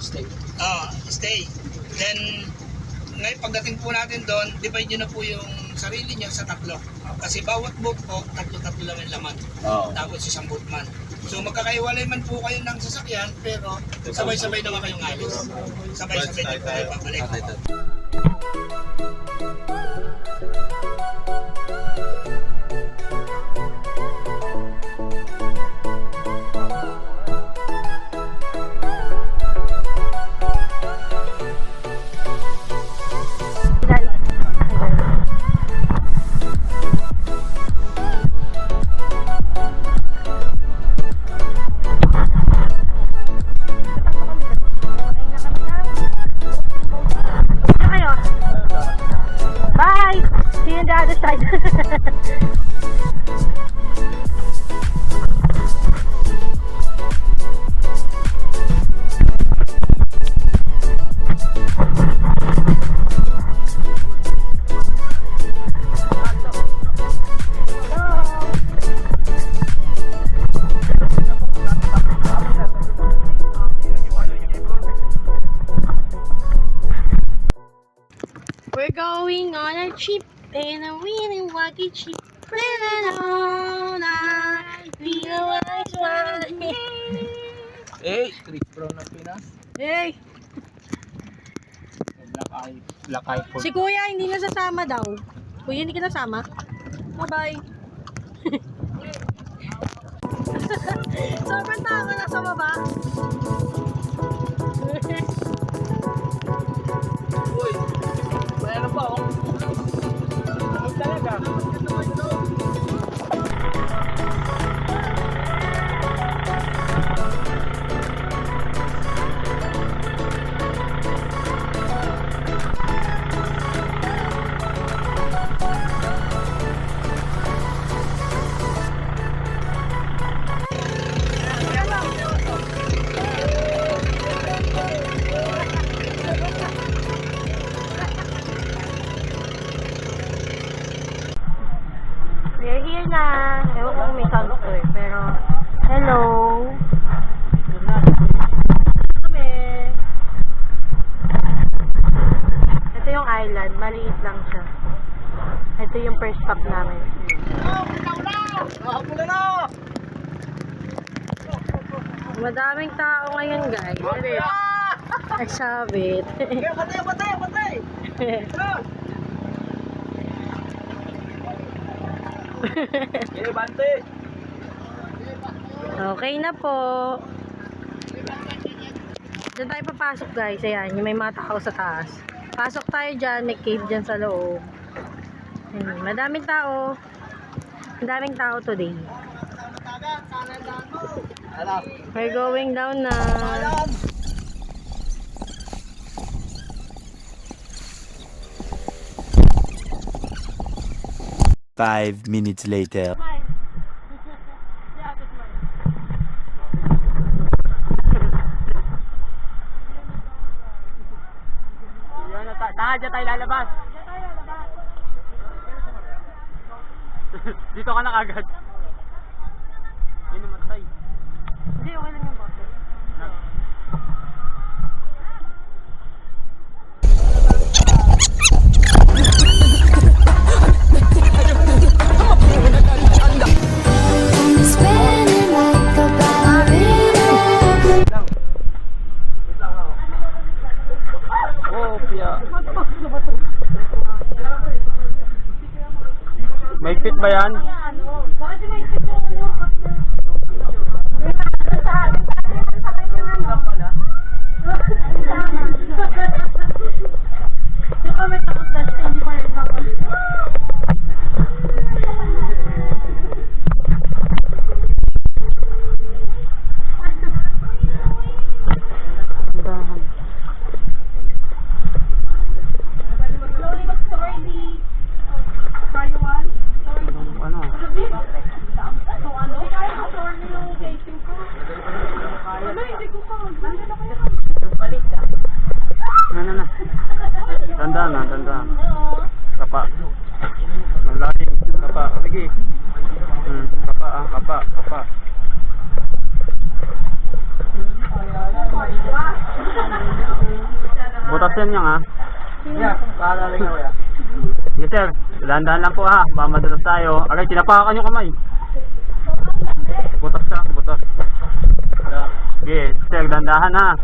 stay. Stay. Then, ngayon pagdating po natin doon, divide nyo na po yung sarili nyo sa tatlo. Kasi bawat boat po, tatlo-tatlo lang yung laman. Tapos isang boatman. So magkakaiwalay man po kayo ng sasakyan, pero sabay-sabay naman kayong alis. Sabay-sabay na tayo babalik. Bye! See you on the other side. We're going on a trip in a really wacky trip. Hey, Chris Brown ng Pinas. Hey! Black eye for. Si Kuya hindi na sasama daw. Kuya, hindi ka nasama? Bye-bye. Sobrang tama na sa baba. Uy, mayroon pa oh. Ano talaga? We're here na. Ewan ko kung may sound to eh. Pero, hello. Kami. Ito yung island. Maliit lang siya. Ito yung first stop namin. Madaming tao ngayon, guys. Ay, sabit. Patay! Bante! Okay na po. Diyan tayo papasok, guys. Ayan, yung may mga tao sa taas. Pasok tayo dyan. May cave dyan sa loob. Ayan, madaming tao. Madaming tao today. We're going down na. 5 minutes later. Dyan tayo lalabas. Dito ka na agad. Yun namatay. Hindi, okay lang yung bottle. May fit ba yan? Bakit may fit yung yung kami takot na hindi pa rin ako. Slowly but surely. Try you one? Ano? So ano? Sorry yung casing ko. Ano? Hindi ko pa. Balik ka. Na. Tandaan. Kapa. Malalim. Kapa. Sige. Kapa. Butas yan ha. Yeah, paalala niyo kuya. Yes sir, dahan-dahan lang po ha. Baka madulas tayo. Aray, tinapakan yung kamay. Butas siya, butas. Sige, sir, dahan-dahan ha.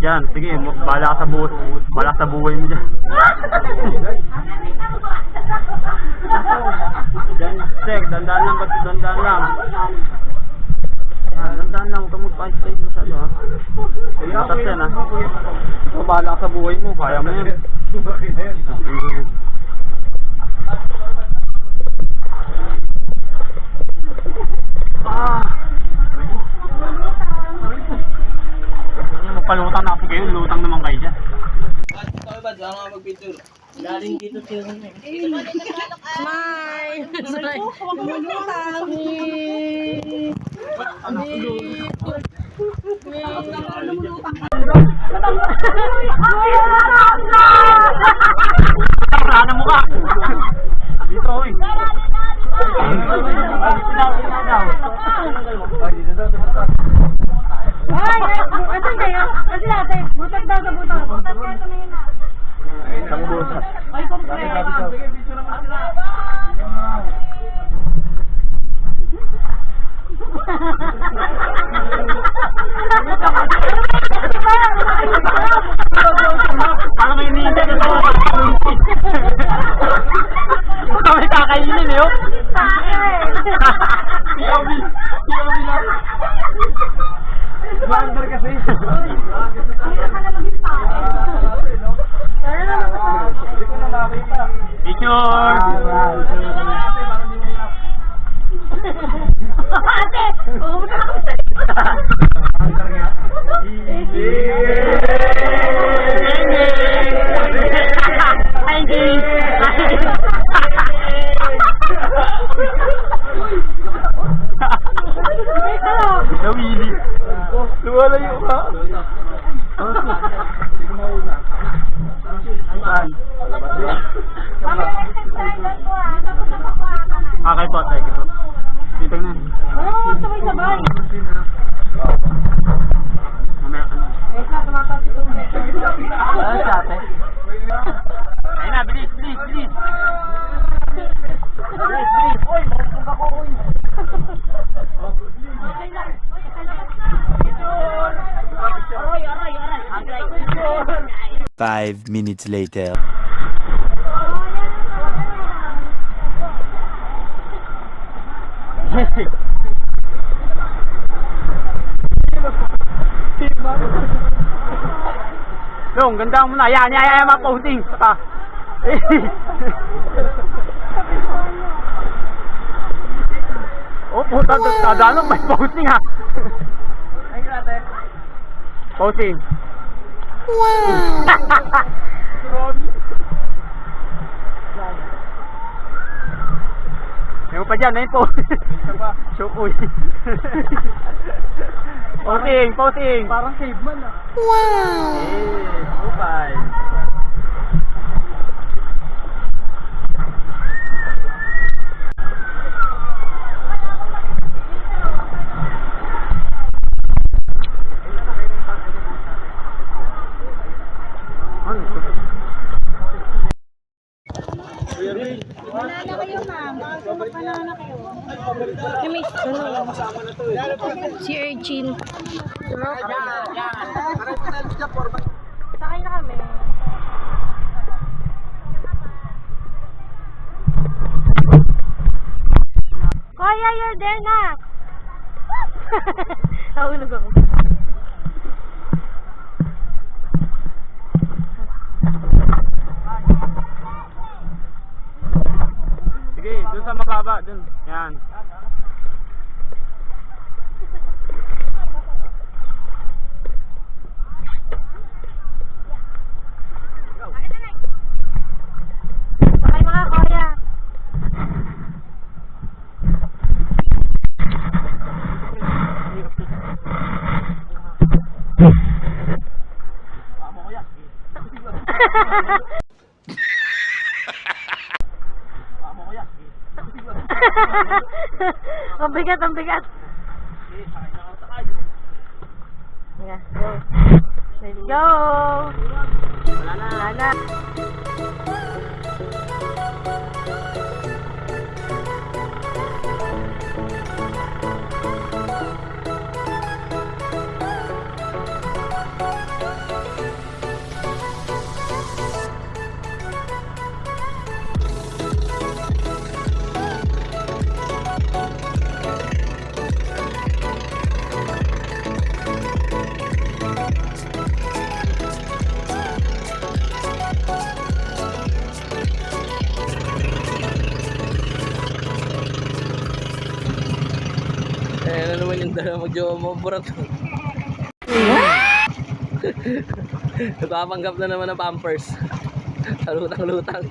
Yan, sige, bala ka sa buhay. Bala ka sa buhay mo dyan. Yan, sir, dahan-dahan lang, dahan-dahan lang. Yan, dahan-dahan lang, huwag kang mag-fight masyado ha. Butas yan ha. So, bala ka sa buhay mo, kaya mo yan. Magpalutang na kasi kayo, lutang naman kayo dyan. Smile! Smile! Wala na mukha! Dito, oy! Ay, asan kayo? Kasi natin, butas daw sa butas. Butas kayo tumingin na. Isang butas. Ay, kompresa. Parang may ninja na ito. May kakainin eh, oh. POV lang. Bander kasi. Picture! Ate! Oo, Nawili. Luwala yung ka. Saan? Okay po, thank you po. Dito na. Oo, sabay-sabay. Mamaya ka na. Eh, sa tumataas ito. Ano siya ate? Ayun na, bilis, bilis, bilis. Bilis, bilis. Uy, makapag ako, uy. 5 minutes later. Long, ganda mo na. Yan, mga posting. Pa. Oh, puta, tadano, may posting ha. Posting. Wow! Meron pa dyan, po. Shukoy. Posting, posting. Parang caveman ah. Wow! Eh, upay. Banana kayo, ma'am. Baka sumak banana kayo. Si Urchin. Sakay na kami. Kuya, you're there na. Nahulog ako. Sige, dun sa mababa, dun. Yan. Sakay mga kuya. Ang bigat, ang bigat. Yeah, go. Let's go! Wala na. Wala na. Ano naman yung dala mag-jowa mo, burat. Nagpapanggap na naman ng pampers. Lutang-lutang.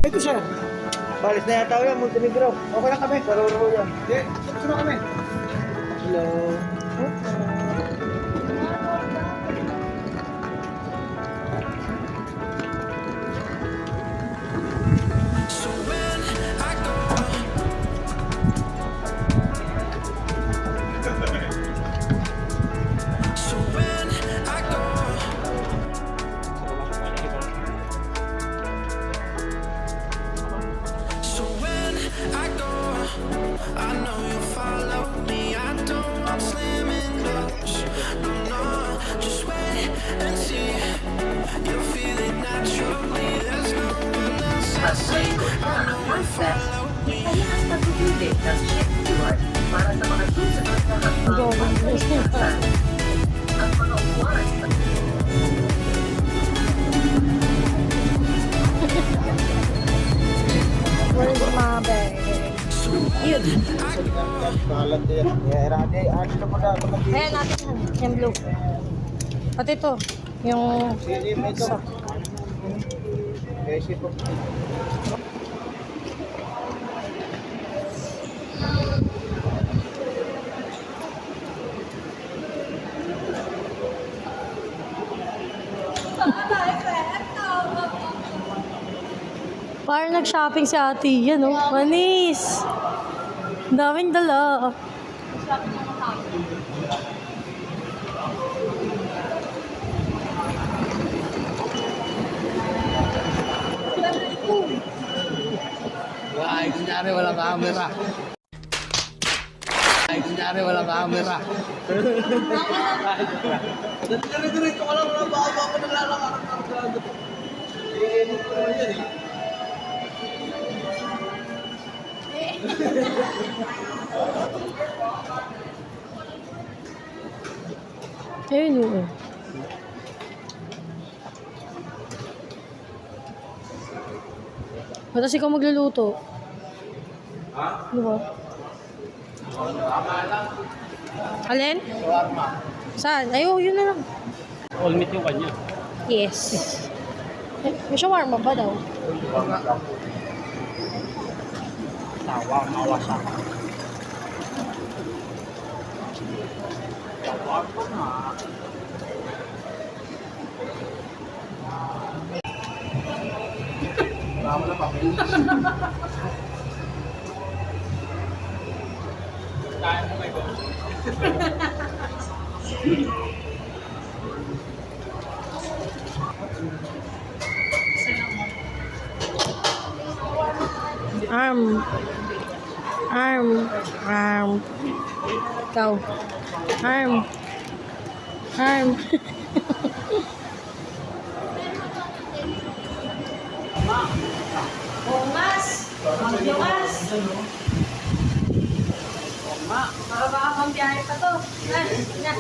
Ito siya. Balis na yata yan, Montenegro. Okay lang kami. Karuro yan. Hindi, sino kami? Hello. Where's my bag? Yun. Pangalan din. Rade, ano na pala? Ayan natin yan. Yung blue. Pati ito. Yung... Sige, may ito. Kasi po. Parang nag-shopping si ate. Yan oh. Manis. Ang daming dala. Ay, kunyari walang camera. Kunyari walang camera. Diretso ka lang na baka ako naglalakad ng kargado. I-edit ko naman yan eh. Ayun oo. Batas ikaw magluluto. Ha? Ano ba? Alin? Saan? Ayaw, yun na lang. All meat yung kanya. Yes. May shawarma ba daw? Tawa, mawa siya. Arm. Ikaw. Arm. Bungas! Bungas! Para baka pambiyahe pa to. Na.